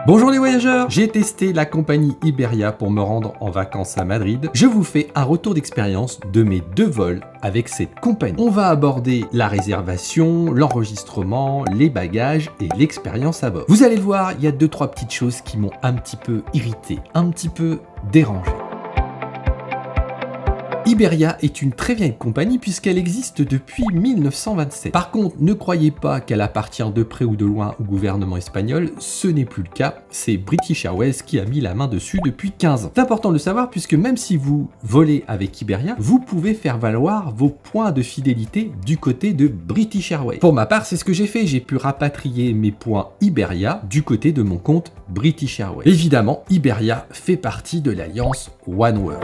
Bonjour les voyageurs, j'ai testé la compagnie Iberia pour me rendre en vacances à Madrid. Je vous fais un retour d'expérience de mes 2 vols avec cette compagnie. On va aborder la réservation, l'enregistrement, les bagages et l'expérience à bord. Vous allez le voir, il y a 2-3 petites choses qui m'ont un petit peu irrité, un petit peu dérangé. Iberia est une très vieille compagnie puisqu'elle existe depuis 1927. Par contre, ne croyez pas qu'elle appartient de près ou de loin au gouvernement espagnol, ce n'est plus le cas, c'est British Airways qui a mis la main dessus depuis 15 ans. C'est important de le savoir puisque même si vous volez avec Iberia, vous pouvez faire valoir vos points de fidélité du côté de British Airways. Pour ma part, c'est ce que j'ai fait, j'ai pu rapatrier mes points Iberia du côté de mon compte British Airways. Évidemment, Iberia fait partie de l'alliance Oneworld.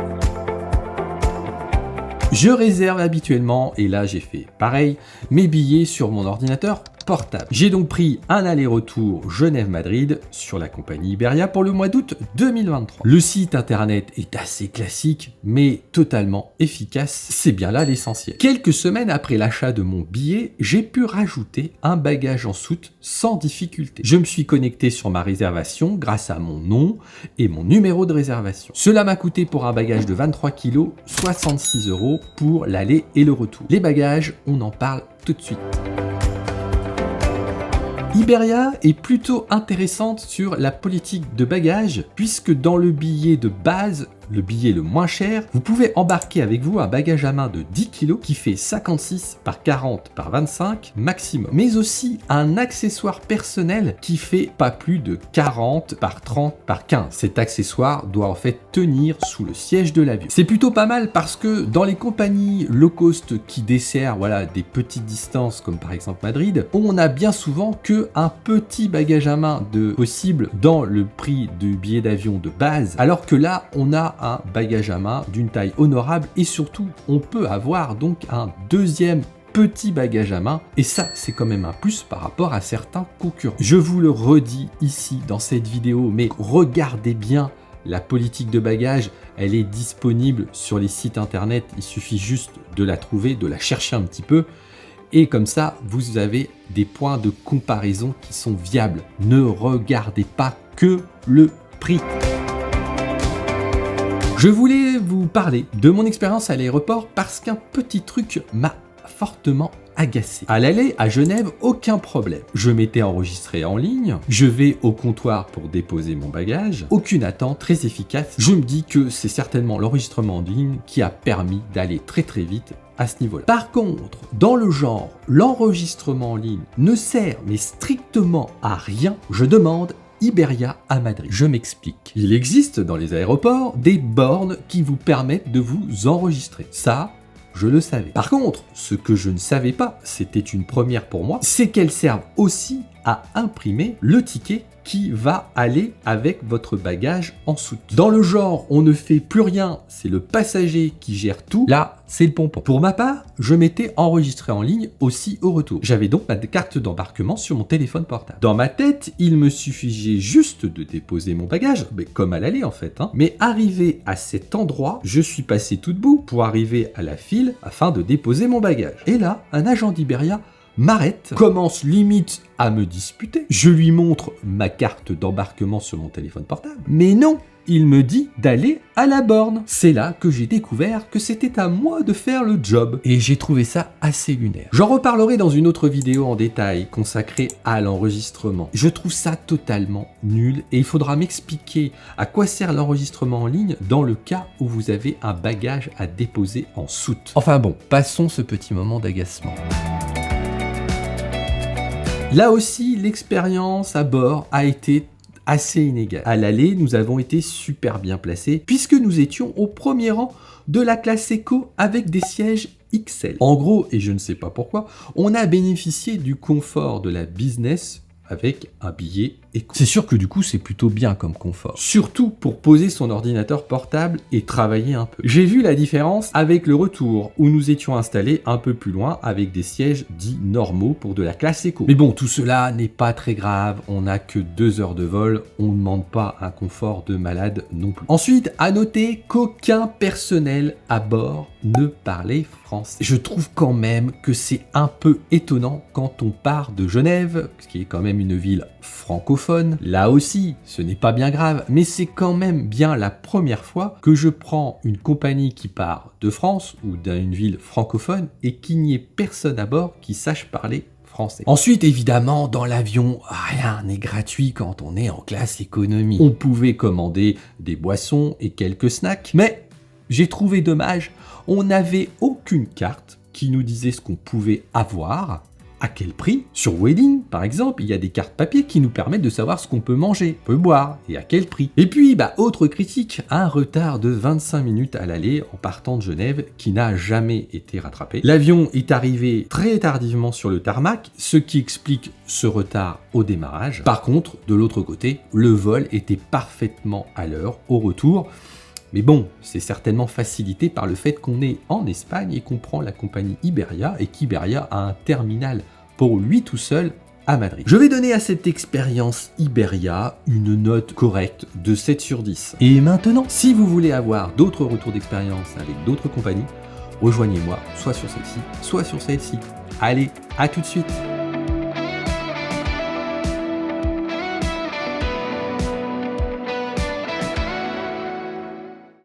Je réserve habituellement, et là j'ai fait pareil, mes billets sur mon ordinateur portable. J'ai donc pris un aller-retour Genève-Madrid sur la compagnie Iberia pour le mois d'août 2023. Le site internet est assez classique, mais totalement efficace, c'est bien là l'essentiel. Quelques semaines après l'achat de mon billet, j'ai pu rajouter un bagage en soute sans difficulté. Je me suis connecté sur ma réservation grâce à mon nom et mon numéro de réservation. Cela m'a coûté pour un bagage de 23 kg 66 € pour l'aller et le retour. Les bagages, on en parle tout de suite. Iberia est plutôt intéressante sur la politique de bagages puisque dans le billet de base, le billet le moins cher, vous pouvez embarquer avec vous un bagage à main de 10 kg qui fait 56 par 40 par 25 maximum, mais aussi un accessoire personnel qui fait pas plus de 40 par 30 par 15. Cet accessoire doit en fait tenir sous le siège de l'avion. C'est plutôt pas mal parce que dans les compagnies low cost qui desservent des petites distances comme par exemple Madrid, on a bien souvent que un petit bagage à main de possible dans le prix du billet d'avion de base, alors que là on a un bagage à main d'une taille honorable et surtout on peut avoir donc un deuxième petit bagage à main et ça c'est quand même un plus par rapport à certains concurrents. Je vous le redis ici dans cette vidéo, mais regardez bien la politique de bagages, elle est disponible sur les sites internet, il suffit juste de la trouver, de la chercher un petit peu et comme ça vous avez des points de comparaison qui sont viables. Ne regardez pas que le prix. Je voulais vous parler de mon expérience à l'aéroport parce qu'un petit truc m'a fortement agacé. À l'aller à Genève, aucun problème. Je m'étais enregistré en ligne, je vais au comptoir pour déposer mon bagage, aucune attente, très efficace. Je me dis que c'est certainement l'enregistrement en ligne qui a permis d'aller très vite à ce niveau-là. Par contre, dans le genre, l'enregistrement en ligne ne sert mais strictement à rien, je demande Iberia à Madrid. Je m'explique. Il existe dans les aéroports des bornes qui vous permettent de vous enregistrer. Ça, je le savais. Par contre, ce que je ne savais pas, c'était une première pour moi, c'est qu'elles servent aussi à imprimer le ticket qui va aller avec votre bagage en soute. Dans le genre, on ne fait plus rien, c'est le passager qui gère tout, là, c'est le pompon. Pour ma part, je m'étais enregistré en ligne aussi au retour. J'avais donc ma carte d'embarquement sur mon téléphone portable. Dans ma tête, il me suffisait juste de déposer mon bagage, comme à l'aller en fait. Mais arrivé à cet endroit, je suis passé tout debout pour arriver à la file afin de déposer mon bagage. Et là, un agent d'Iberia m'arrête, commence limite à me disputer. Je lui montre ma carte d'embarquement sur mon téléphone portable. Mais non, il me dit d'aller à la borne. C'est là que j'ai découvert que c'était à moi de faire le job. Et j'ai trouvé ça assez lunaire. J'en reparlerai dans une autre vidéo en détail consacrée à l'enregistrement. Je trouve ça totalement nul et il faudra m'expliquer à quoi sert l'enregistrement en ligne dans le cas où vous avez un bagage à déposer en soute. Enfin bon, passons ce petit moment d'agacement. Là aussi, l'expérience à bord a été assez inégale. À l'aller, nous avons été super bien placés puisque nous étions au premier rang de la classe Eco avec des sièges XL. En gros, et je ne sais pas pourquoi, on a bénéficié du confort de la business avec un billet éco. C'est sûr que du coup c'est plutôt bien comme confort. Surtout pour poser son ordinateur portable et travailler un peu. J'ai vu la différence avec le retour où nous étions installés un peu plus loin avec des sièges dits normaux pour de la classe éco. Mais bon, tout cela n'est pas très grave, on n'a que 2 heures de vol, on ne demande pas un confort de malade non plus. Ensuite, à noter qu'aucun personnel à bord ne parlait français. Je trouve quand même que c'est un peu étonnant quand on part de Genève, ce qui est quand même une ville francophone, francophones. Là aussi, ce n'est pas bien grave, mais c'est quand même bien la première fois que je prends une compagnie qui part de France ou d'une ville francophone et qu'il n'y ait personne à bord qui sache parler français. Ensuite, évidemment, dans l'avion, rien n'est gratuit quand on est en classe économie. On pouvait commander des boissons et quelques snacks, mais j'ai trouvé dommage, on n'avait aucune carte qui nous disait ce qu'on pouvait avoir, à quel prix. Sur Wedding, par exemple, il y a des cartes papier qui nous permettent de savoir ce qu'on peut manger, peut boire et à quel prix. Et puis, autre critique, un retard de 25 minutes à l'aller en partant de Genève qui n'a jamais été rattrapé. L'avion est arrivé très tardivement sur le tarmac, ce qui explique ce retard au démarrage. Par contre, de l'autre côté, le vol était parfaitement à l'heure au retour. Mais bon, c'est certainement facilité par le fait qu'on est en Espagne et qu'on prend la compagnie Iberia et qu'Iberia a un terminal pour lui tout seul à Madrid. Je vais donner à cette expérience Iberia une note correcte de 7 sur 10. Et maintenant, si vous voulez avoir d'autres retours d'expérience avec d'autres compagnies, rejoignez-moi soit sur celle-ci, soit sur celle-ci. Allez, à tout de suite!